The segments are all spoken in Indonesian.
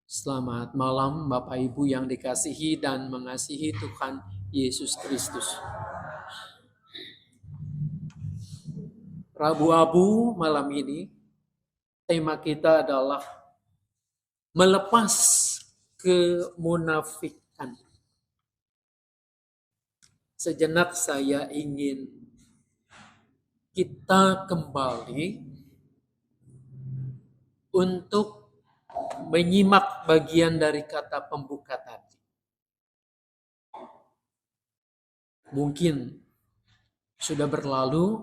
Selamat malam Bapak Ibu yang dikasihi dan mengasihi Tuhan Yesus Kristus. Rabu-abu malam ini, tema kita adalah melepas kemunafikan. Sejenak saya ingin kita kembali untuk menyimak bagian dari kata pembuka tadi. Mungkin sudah berlalu,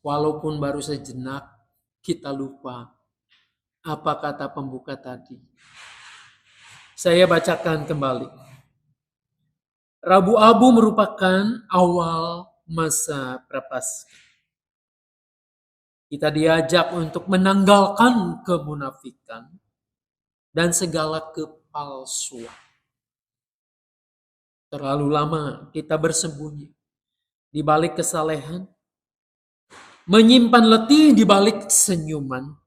walaupun baru sejenak kita lupa apa kata pembuka tadi. Saya bacakan kembali. Rabu-abu merupakan awal masa Prapaskah. Kita diajak untuk menanggalkan kemunafikan dan segala kepalsuan. Terlalu lama kita bersembunyi di balik kesalehan, menyimpan letih di balik senyuman,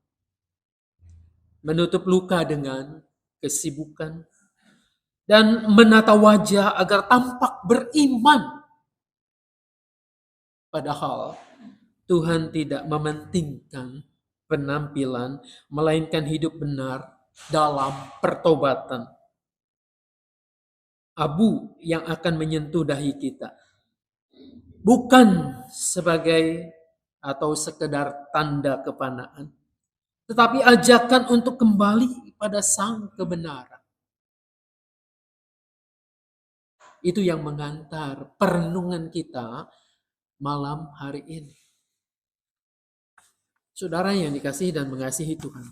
menutup luka dengan kesibukan, dan menata wajah agar tampak beriman. Padahal Tuhan tidak mementingkan penampilan, melainkan hidup benar dalam pertobatan. Abu yang akan menyentuh dahi kita bukan sebagai atau sekedar tanda kepanaan, tetapi ajakan untuk kembali pada sang kebenaran. Itu yang mengantar perenungan kita malam hari ini. Saudara yang dikasihi dan mengasihi Tuhan.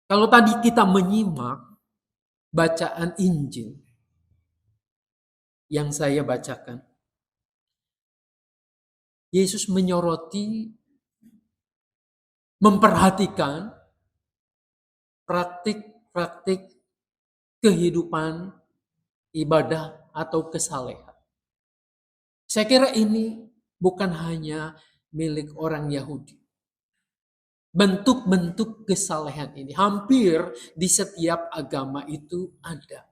Kalau tadi kita menyimak bacaan Injil yang saya bacakan, Yesus menyoroti, memperhatikan praktik-praktik kehidupan ibadah atau kesalehan. Saya kira ini bukan hanya milik orang Yahudi. Bentuk-bentuk kesalehan ini hampir di setiap agama itu ada.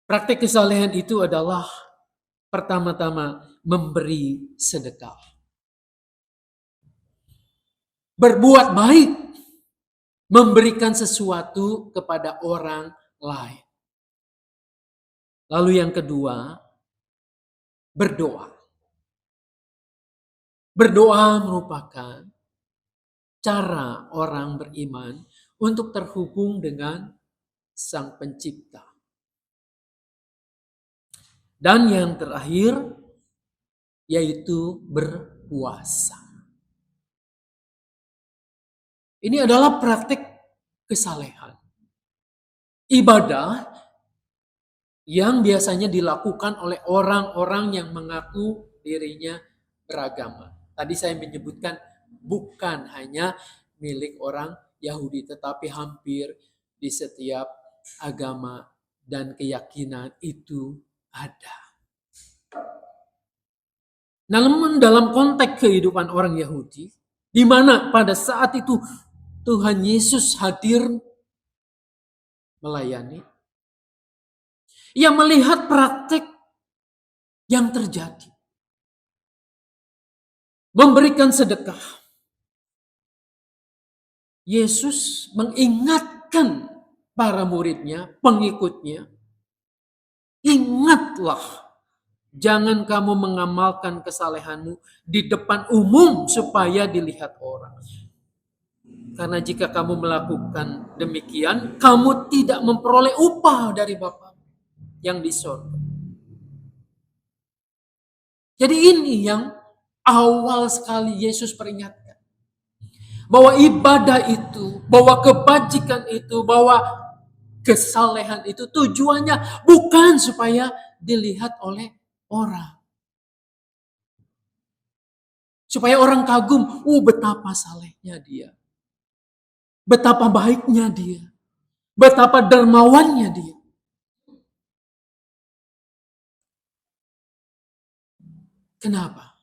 Praktik kesalehan itu adalah pertama-tama memberi sedekah. Berbuat baik, memberikan sesuatu kepada orang lain. Lalu yang kedua, berdoa. Berdoa merupakan cara orang beriman untuk terhubung dengan Sang Pencipta. Dan yang terakhir, yaitu berpuasa. Ini adalah praktik kesalehan. Ibadah yang biasanya dilakukan oleh orang-orang yang mengaku dirinya beragama. Tadi saya menyebutkan bukan hanya milik orang Yahudi, tetapi hampir di setiap agama dan keyakinan itu ada. Namun dalam konteks kehidupan orang Yahudi, di mana pada saat itu Tuhan Yesus hadir melayani, ia melihat praktik yang terjadi. Memberikan sedekah. Yesus mengingatkan para muridnya, pengikutnya, ingatlah, jangan kamu mengamalkan kesalehanmu di depan umum supaya dilihat orang. Karena jika kamu melakukan demikian, kamu tidak memperoleh upah dari Bapa yang di surga. Jadi ini yang awal sekali Yesus peringatkan. Bahwa ibadah itu, bahwa kebajikan itu, bahwa kesalehan itu tujuannya bukan supaya dilihat oleh orang. Supaya orang kagum, betapa salehnya dia. Betapa baiknya dia. Betapa dermawannya dia. Kenapa?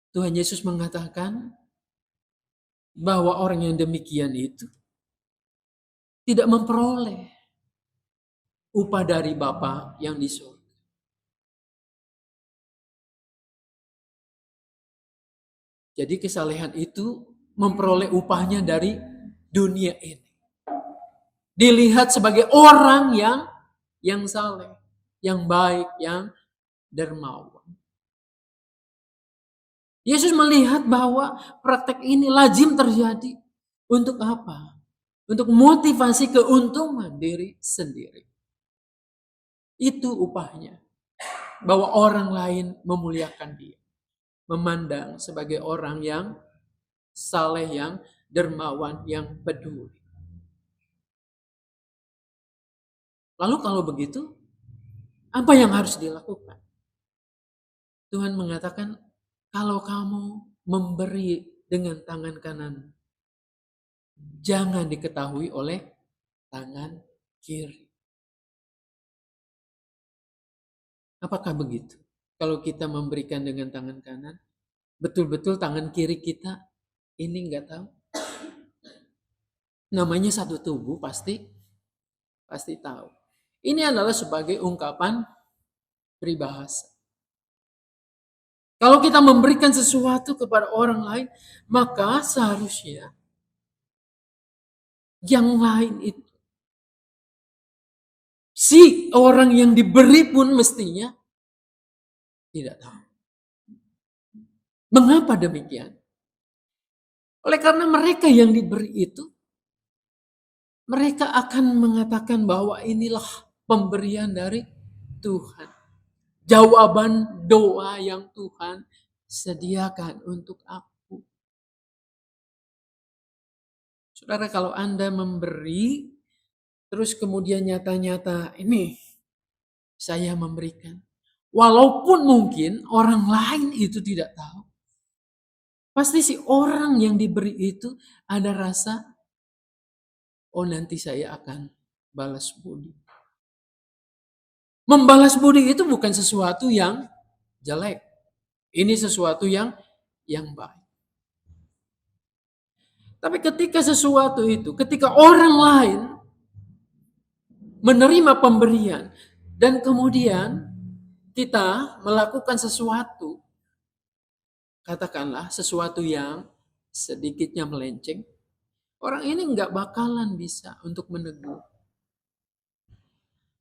Tuhan Yesus mengatakan, bahwa orang yang demikian itu tidak memperoleh upah dari Bapa yang di surga. Jadi kesalehan itu memperoleh upahnya dari dunia ini. Dilihat sebagai orang yang saleh, yang baik, yang dermawan. Yesus melihat bahwa praktek ini lazim terjadi. Untuk apa? Untuk motivasi keuntungan diri sendiri. Itu upahnya. Bahwa orang lain memuliakan dia. Memandang sebagai orang yang saleh, yang dermawan, yang peduli. Lalu kalau begitu, apa yang harus dilakukan? Tuhan mengatakan, kalau kamu memberi dengan tangan kanan, jangan diketahui oleh tangan kiri. Apakah begitu? Kalau kita memberikan dengan tangan kanan, betul-betul tangan kiri kita ini nggak tahu. Namanya satu tubuh pasti tahu. Ini adalah sebagai ungkapan peribahasa. Kalau kita memberikan sesuatu kepada orang lain, maka seharusnya yang lain itu, si orang yang diberi pun mestinya tidak tahu. Mengapa demikian? Oleh karena mereka yang diberi itu, mereka akan mengatakan bahwa inilah pemberian dari Tuhan. Jawaban doa yang Tuhan sediakan untuk aku. Saudara, kalau Anda memberi, terus kemudian nyata-nyata ini saya memberikan. Walaupun mungkin orang lain itu tidak tahu. Pasti si orang yang diberi itu ada rasa, oh nanti saya akan balas budi. Membalas budi itu bukan sesuatu yang jelek. Ini sesuatu yang baik. Tapi ketika sesuatu itu, ketika orang lain menerima pemberian dan kemudian kita melakukan sesuatu, katakanlah sesuatu yang sedikitnya melenceng, orang ini nggak bakalan bisa untuk menegur.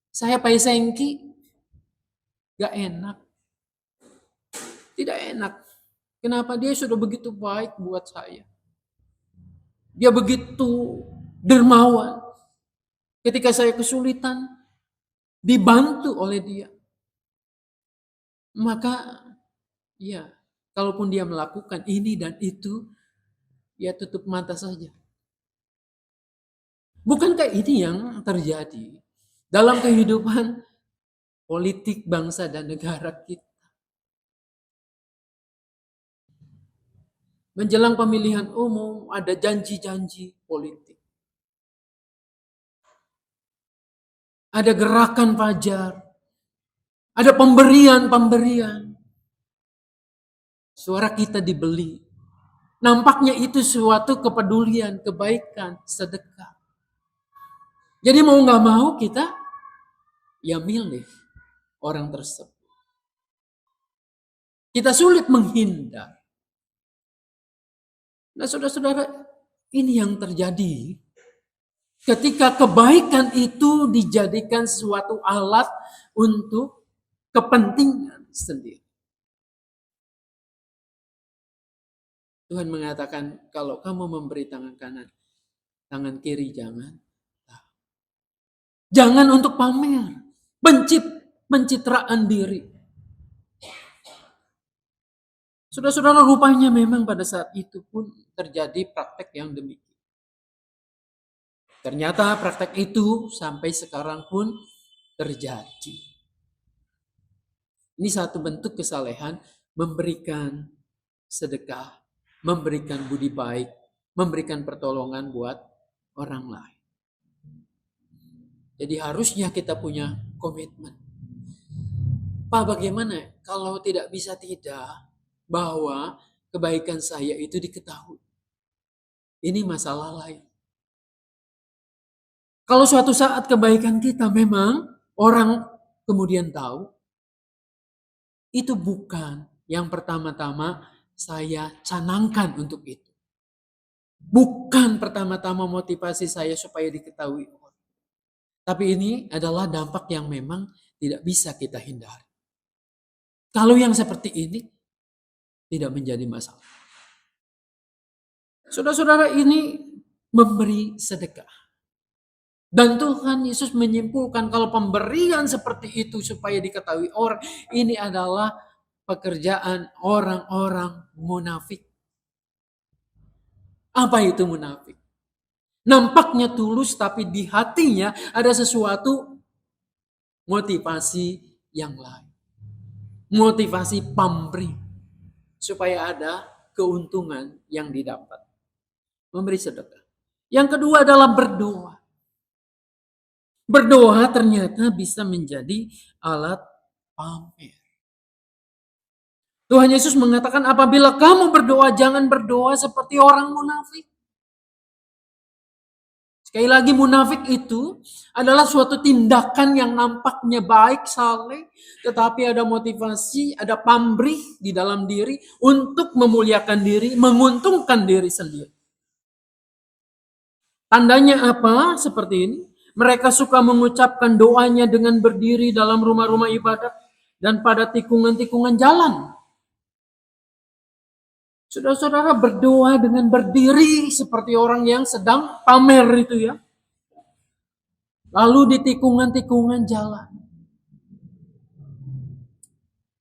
Saya paisengki, nggak enak. Tidak enak. Kenapa? Dia sudah begitu baik buat saya. Dia begitu dermawan. Ketika saya kesulitan, dibantu oleh dia. Maka, ya, kalaupun dia melakukan ini dan itu, ya tutup mata saja. Bukankah ini yang terjadi dalam kehidupan politik bangsa dan negara kita? Menjelang pemilihan umum, ada janji-janji politik. Ada gerakan fajar. Ada pemberian-pemberian. Suara kita dibeli. Nampaknya itu suatu kepedulian, kebaikan, sedekah. Jadi mau gak mau kita ya milih orang tersebut. Kita sulit menghindar. Nah saudara-saudara, ini yang terjadi ketika kebaikan itu dijadikan suatu alat untuk kepentingan sendiri. Tuhan mengatakan kalau kamu memberi tangan kanan, tangan kiri jangan. Jangan untuk pamer, pencitraan diri. Saudara-saudara, rupanya memang pada saat itu pun terjadi praktek yang demikian. Ternyata praktek itu sampai sekarang pun terjadi. Ini satu bentuk kesalehan, memberikan sedekah, memberikan budi baik, memberikan pertolongan buat orang lain. Jadi harusnya kita punya komitmen. Pak, bagaimana kalau tidak bisa tidak bahwa kebaikan saya itu diketahui? Ini masalah lain. Kalau suatu saat kebaikan kita memang orang kemudian tahu, itu bukan yang pertama-tama saya canangkan untuk itu. Bukan pertama-tama motivasi saya supaya diketahui orang. Tapi ini adalah dampak yang memang tidak bisa kita hindari. Kalau yang seperti ini tidak menjadi masalah. Saudara-saudara, ini memberi sedekah. Dan Tuhan Yesus menyimpulkan kalau pemberian seperti itu supaya diketahui orang, ini adalah pekerjaan orang-orang munafik. Apa itu munafik? Nampaknya tulus tapi di hatinya ada sesuatu motivasi yang lain. Motivasi pamrih supaya ada keuntungan yang didapat. Memberi sedekah. Yang kedua adalah berdoa. Berdoa ternyata bisa menjadi alat pamer. Tuhan Yesus mengatakan apabila kamu berdoa, jangan berdoa seperti orang munafik. Sekali lagi, munafik itu adalah suatu tindakan yang nampaknya baik, saleh, tetapi ada motivasi, ada pamrih di dalam diri untuk memuliakan diri, menguntungkan diri sendiri. Tandanya apa? Seperti ini. Mereka suka mengucapkan doanya dengan berdiri dalam rumah-rumah ibadat dan pada tikungan-tikungan jalan. Saudara-saudara, berdoa dengan berdiri seperti orang yang sedang pamer itu ya. Lalu di tikungan-tikungan jalan.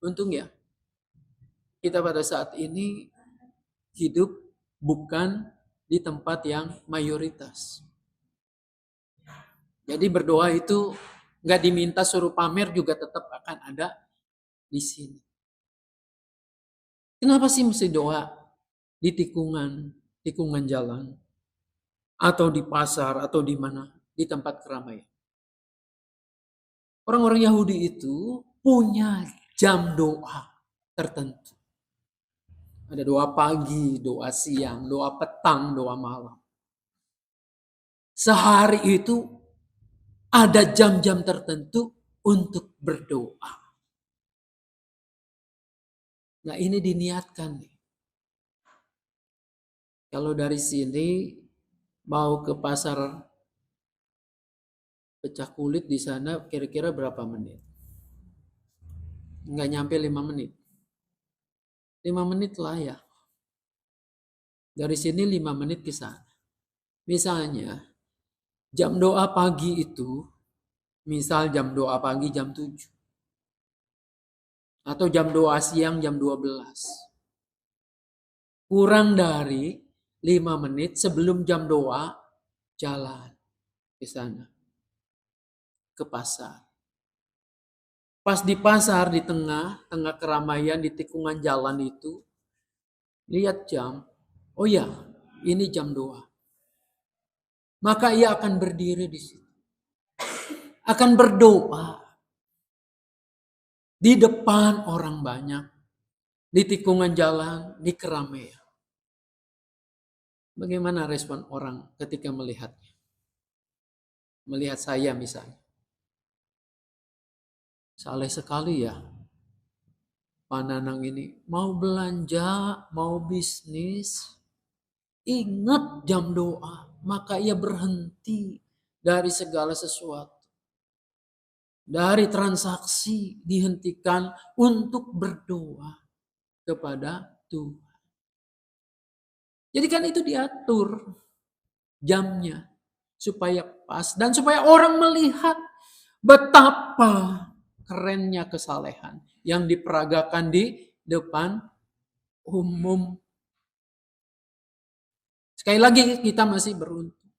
Untung ya, kita pada saat ini hidup bukan di tempat yang mayoritas. Jadi berdoa itu nggak diminta suruh pamer juga tetap akan ada di sini. Kenapa sih mesti doa di tikungan jalan, atau di pasar, atau di mana, di tempat keramaian? Orang-orang Yahudi itu punya jam doa tertentu. Ada doa pagi, doa siang, doa petang, doa malam. Sehari itu ada jam-jam tertentu untuk berdoa. Nah, ini diniatkan nih. Kalau dari sini mau ke pasar pecah kulit di sana kira-kira berapa menit? Nggak nyampe 5 menit. 5 menit lah ya. Dari sini 5 menit ke sana. Misalnya, jam doa pagi itu, misal jam doa pagi jam 7. Atau jam doa siang jam 12. Kurang dari 5 menit sebelum jam doa, jalan ke sana. Ke pasar. Pas di pasar, di tengah keramaian, di tikungan jalan itu, lihat jam. Oh ya, ini jam doa. Maka ia akan berdiri di situ. Akan berdoa. Di depan orang banyak. Di tikungan jalan, di keramaian. Bagaimana respon orang ketika melihatnya? Melihat saya misalnya. Saleh sekali ya. Pak Nanang ini mau belanja, mau bisnis. Ingat jam doa. Maka ia berhenti dari segala sesuatu. Dari transaksi dihentikan untuk berdoa kepada Tuhan. Jadi kan itu diatur jamnya supaya pas dan supaya orang melihat betapa kerennya kesalehan yang diperagakan di depan umum. Sekali lagi kita masih beruntung.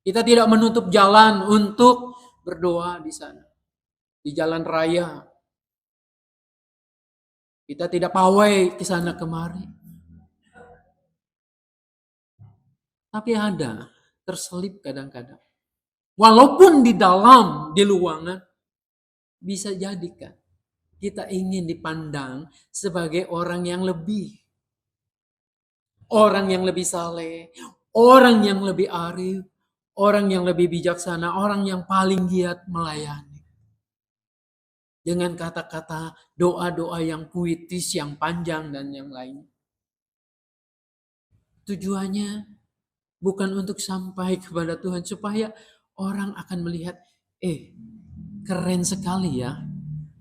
Kita tidak menutup jalan untuk berdoa di sana. Di jalan raya. Kita tidak pawai ke sana kemari. Tapi ada terselip kadang-kadang. Walaupun di dalam, di luangan, bisa jadikan kita ingin dipandang sebagai orang yang lebih. Orang yang lebih saleh, orang yang lebih arif, orang yang lebih bijaksana, orang yang paling giat melayani. Dengan kata-kata doa-doa yang puitis, yang panjang, dan yang lain. Tujuannya bukan untuk sampai kepada Tuhan, supaya orang akan melihat, keren sekali ya,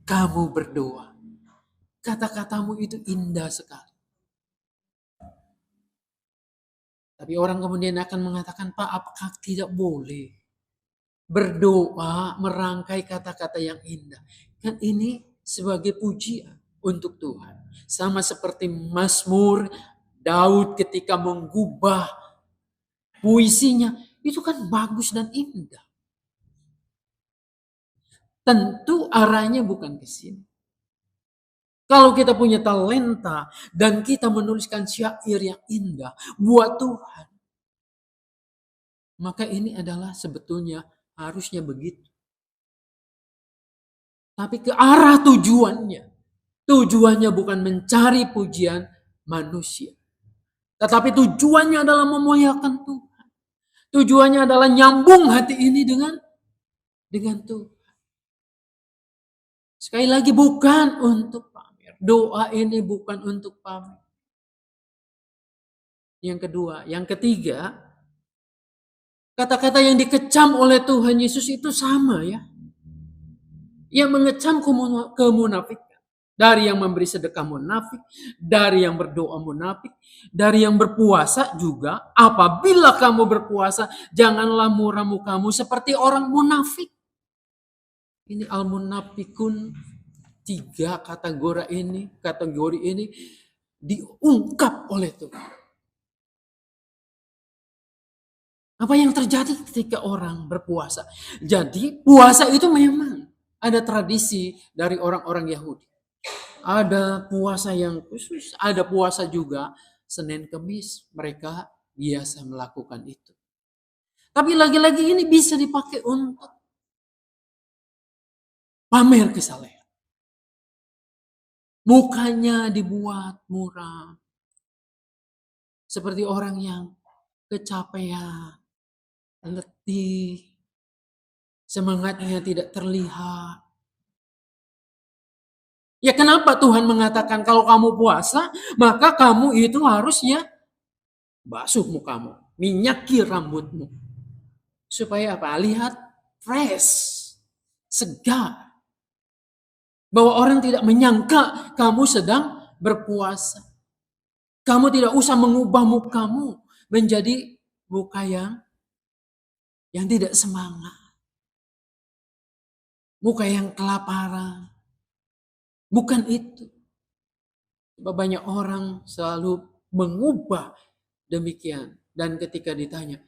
kamu berdoa. Kata-katamu itu indah sekali. Tapi orang kemudian akan mengatakan, Pak, apakah tidak boleh berdoa merangkai kata-kata yang indah? Kan ini sebagai pujian untuk Tuhan. Sama seperti Mazmur Daud ketika menggubah puisinya, itu kan bagus dan indah. Tentu arahnya bukan ke sini. Kalau kita punya talenta dan kita menuliskan syair yang indah buat Tuhan, maka ini adalah sebetulnya harusnya begitu. Tapi ke arah tujuannya. Tujuannya bukan mencari pujian manusia. Tetapi tujuannya adalah memuliakan Tuhan. Tujuannya adalah nyambung hati ini dengan Tuhan. Sekali lagi bukan untuk pamer. Doa ini bukan untuk pamer. Yang kedua, yang ketiga, kata-kata yang dikecam oleh Tuhan Yesus itu sama ya. Yang mengecam kemunafikan. Dari yang memberi sedekah munafik, dari yang berdoa munafik, dari yang berpuasa juga. Apabila kamu berpuasa, janganlah murah mukamu seperti orang munafik. Ini al-munafikun, tiga kategori ini diungkap oleh Tuhan. Apa yang terjadi ketika orang berpuasa? Jadi puasa itu memang ada tradisi dari orang-orang Yahudi. Ada puasa yang khusus, ada puasa juga Senin Kemis, mereka biasa melakukan itu. Tapi lagi-lagi ini bisa dipakai untuk pamer kesalehan. Mukanya dibuat murah. Seperti orang yang kecapean, letih, semangatnya tidak terlihat. Ya kenapa Tuhan mengatakan kalau kamu puasa, maka kamu itu harusnya basuh mukamu, minyaki rambutmu. Supaya apa? Lihat fresh, segar. Bahwa orang tidak menyangka kamu sedang berpuasa. Kamu tidak usah mengubah mukamu menjadi muka yang tidak semangat. Muka yang kelaparan. Bukan itu. Banyak orang selalu mengubah demikian. Dan ketika ditanya,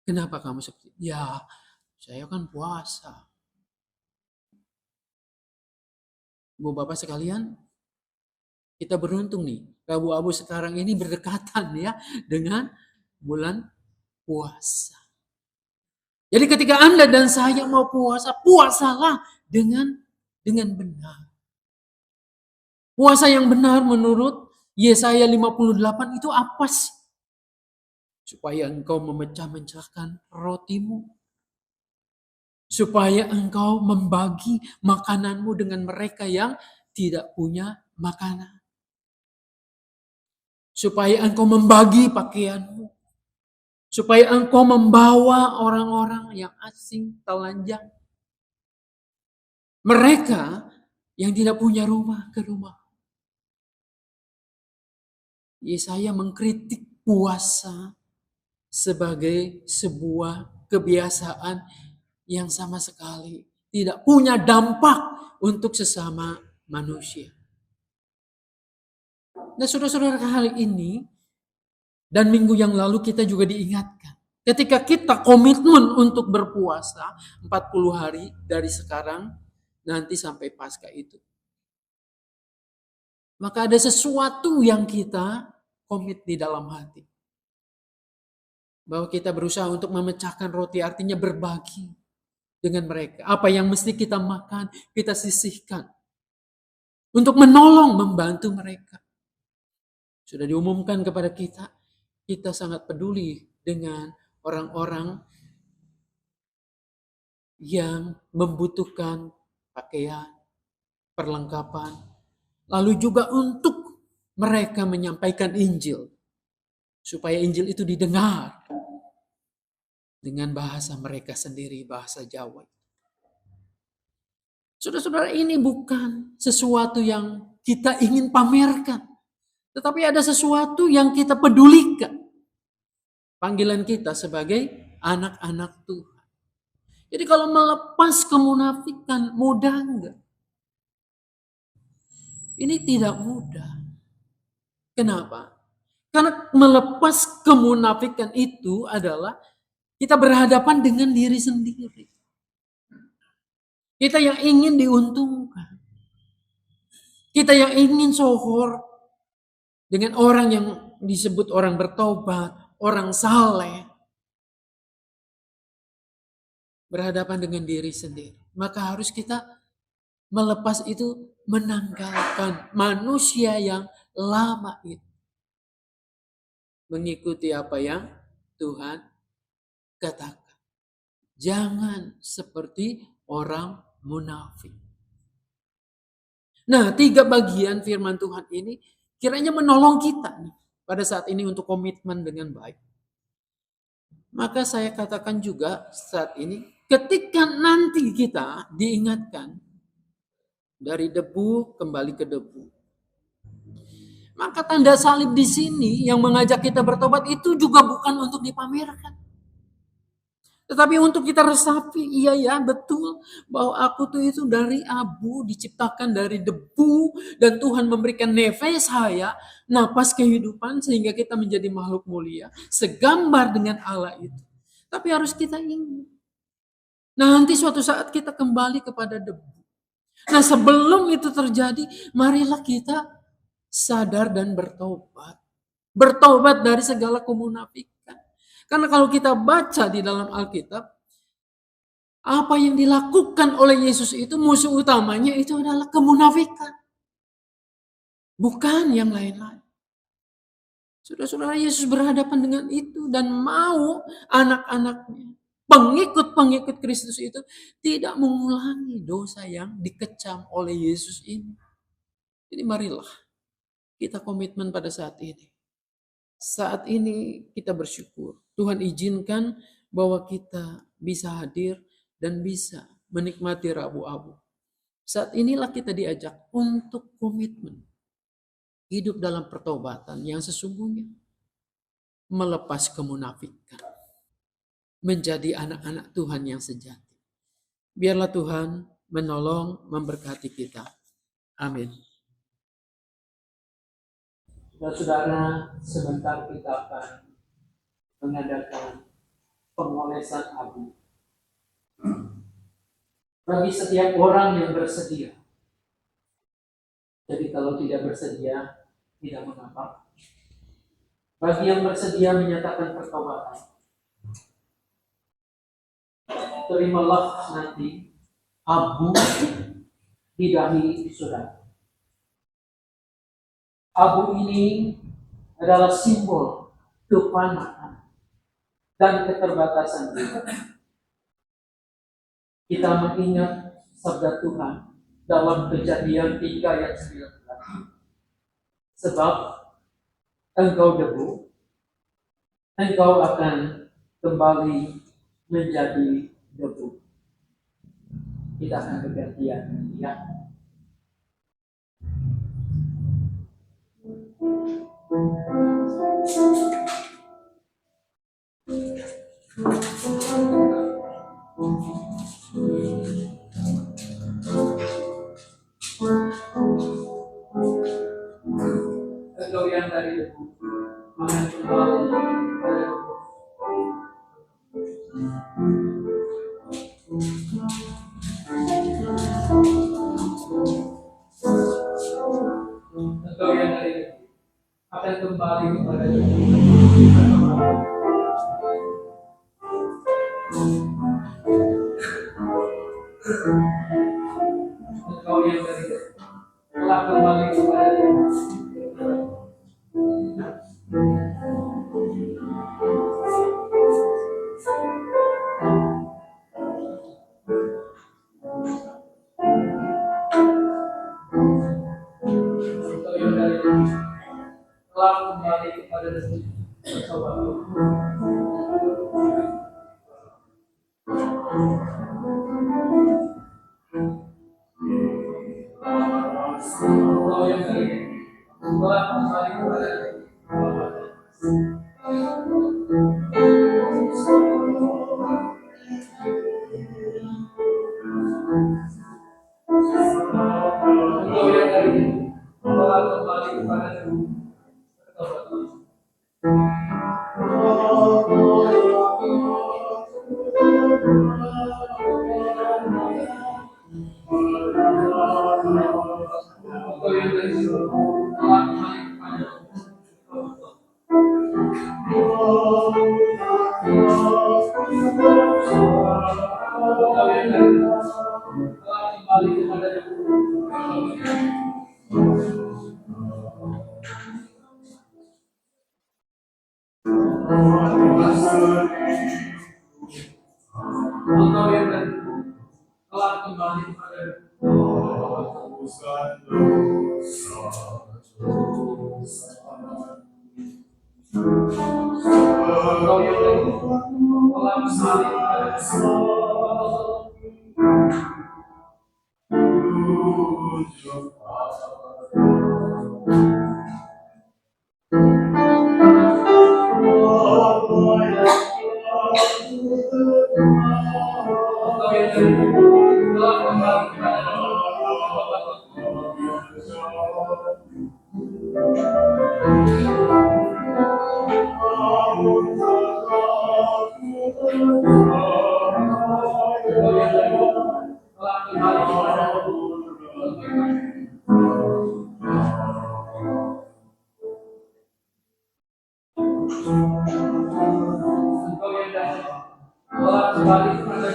kenapa kamu seperti itu? Ya, saya kan puasa. Bu Bapak sekalian, kita beruntung nih. Rabu-Abu sekarang ini berdekatan ya dengan bulan puasa. Jadi ketika Anda dan saya mau puasa, puasalah dengan benar. Puasa yang benar menurut Yesaya 58 itu apa sih? Supaya engkau memecah-mecahkan rotimu. Supaya engkau membagi makananmu dengan mereka yang tidak punya makanan. Supaya engkau membagi pakaianmu. Supaya engkau membawa orang-orang yang asing telanjang. Mereka yang tidak punya rumah ke rumah. Yesaya mengkritik puasa sebagai sebuah kebiasaan yang sama sekali tidak punya dampak untuk sesama manusia. Nah, saudara-saudara, kali ini dan minggu yang lalu kita juga diingatkan. Ketika kita komitmen untuk berpuasa 40 hari dari sekarang nanti sampai Paskah itu. Maka ada sesuatu yang kita komit di dalam hati. Bahwa kita berusaha untuk memecahkan roti, artinya berbagi dengan mereka. Apa yang mesti kita makan, kita sisihkan. Untuk menolong, membantu mereka. Sudah diumumkan kepada kita, kita sangat peduli dengan orang-orang yang membutuhkan pakaian, perlengkapan, lalu juga untuk mereka menyampaikan Injil, supaya Injil itu didengar dengan bahasa mereka sendiri, bahasa Jawa. Saudara-saudara, ini bukan sesuatu yang kita ingin pamerkan, tetapi ada sesuatu yang kita pedulikan. Panggilan kita sebagai anak-anak Tuhan. Jadi kalau melepas kemunafikan, mudah enggak? Ini tidak mudah. Kenapa? Karena melepas kemunafikan itu adalah kita berhadapan dengan diri sendiri. Kita yang ingin diuntungkan. Kita yang ingin sohor dengan orang yang disebut orang bertobat, orang saleh. Berhadapan dengan diri sendiri. Maka harus kita melepas itu, menanggalkan manusia yang lama itu. Mengikuti apa yang Tuhan katakan. Jangan seperti orang munafik. Nah, 3 bagian firman Tuhan ini kiranya menolong kita nih pada saat ini untuk komitmen dengan baik. Maka saya katakan juga saat ini, ketika nanti kita diingatkan dari debu kembali ke debu, maka tanda salib di sini yang mengajak kita bertobat itu juga bukan untuk dipamerkan. Tetapi untuk kita resapi, iya ya betul bahwa aku tuh itu dari abu, diciptakan dari debu, dan Tuhan memberikan nefes saya, napas kehidupan sehingga kita menjadi makhluk mulia, segambar dengan Allah itu. Tapi harus kita ingat, nanti suatu saat kita kembali kepada debu. Nah sebelum itu terjadi, marilah kita sadar dan bertobat. Bertobat dari segala kemunafikan. Karena kalau kita baca di dalam Alkitab, apa yang dilakukan oleh Yesus itu musuh utamanya itu adalah kemunafikan. Bukan yang lain-lain. Saudara-saudara, Yesus berhadapan dengan itu dan mau anak-anaknya, pengikut-pengikut Kristus itu tidak mengulangi dosa yang dikecam oleh Yesus ini. Jadi marilah kita komitmen pada saat ini. Saat ini kita bersyukur. Tuhan izinkan bahwa kita bisa hadir dan bisa menikmati Rabu-Abu. Saat inilah kita diajak untuk komitmen. Hidup dalam pertobatan yang sesungguhnya. Melepas kemunafikan. Menjadi anak-anak Tuhan yang sejati. Biarlah Tuhan menolong, memberkati kita. Amin. Saudara, sebentar kita akan mengadakan pengolesan abu. Bagi setiap orang yang bersedia. Jadi kalau tidak bersedia, tidak mengapa. Bagi yang bersedia menyatakan pertobatan, terimalah nanti abu di dahi saudara. Abu ini adalah simbol kefanaan dan keterbatasan kita. Kita mengingat sabda Tuhan dalam Kejadian 3 ayat 19. Sebab engkau debu, engkau akan kembali menjadi debu. Kita akan bergantian, ya. Engkau yang dari debu akan kembali pada debu. Engkau yang dari debu akan kembali kepada debu. Engkau yang dari debu telah kembali kepada debu. Engkau yang dari telah kembali kepada Engkau yang dari telah kembali kepada Engkau yang dari telah kembali kepada Engkau yang dari telah kembali kepada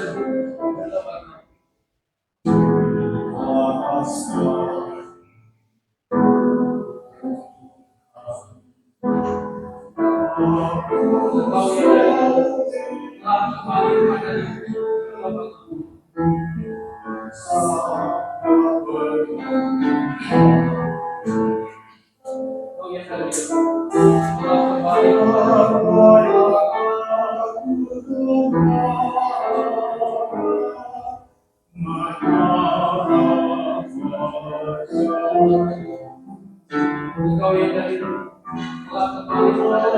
Engkau yang dari telah kembali kepada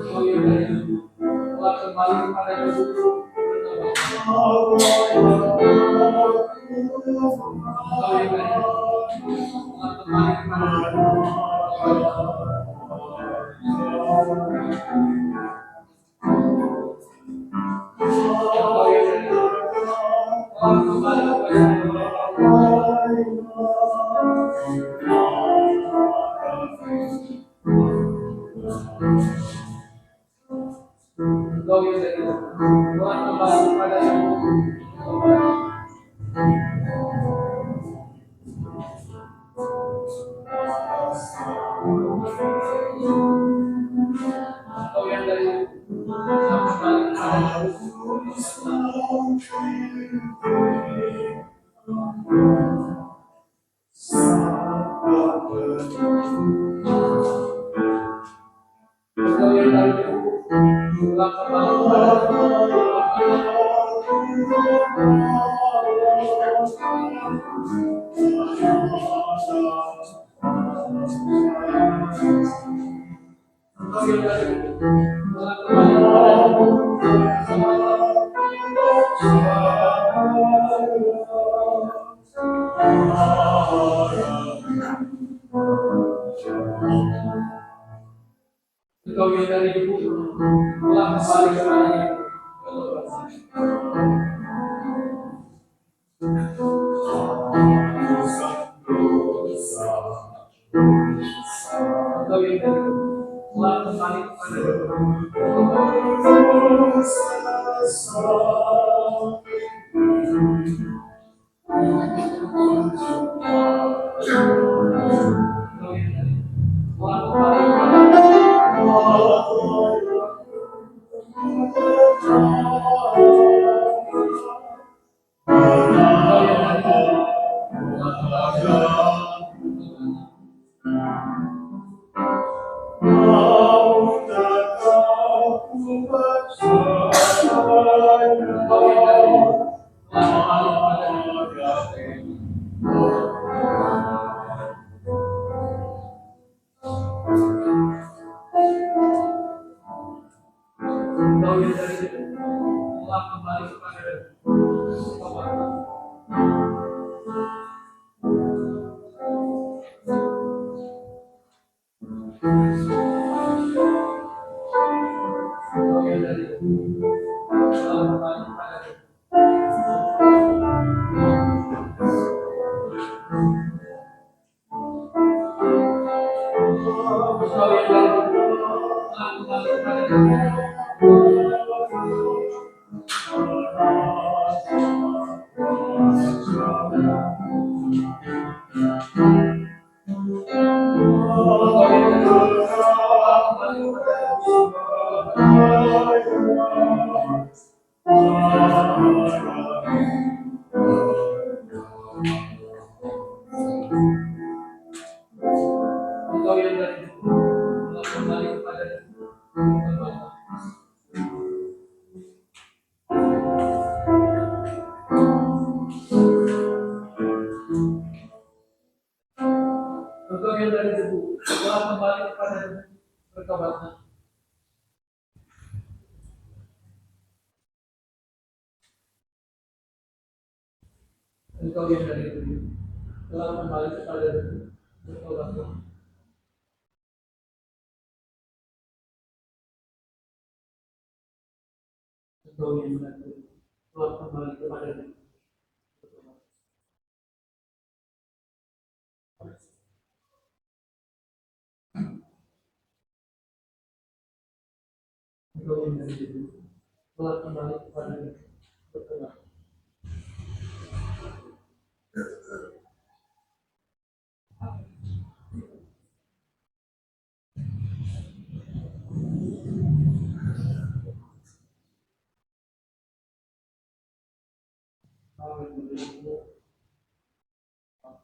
Engkau yang dari telah kembali Engkau yang dari telah kembali kepada Engkau yang dari telah kembali kepada Engkau yang dari telah kembali Engkau yang dari ibu telah kembali kepada Engkau Engkau yang dari telah kembali kepada Allah. Engkau yang dari telah kembali kepada Engkau yang dari telah kembali kepada Engkau yang dari telah kembali kepada Engkau yang dari debu telah kembali kepada bertobatlah. Engkau yang dari debu telah kembali kepada bertobatlah. Engkau yang dari debu telah kembali kepada bertobatlah. Engkau yang dari debu telah kembali kepada bertobatlah.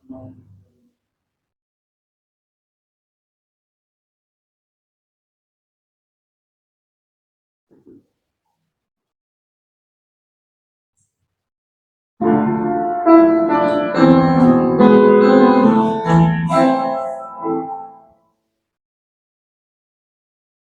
Haleluya.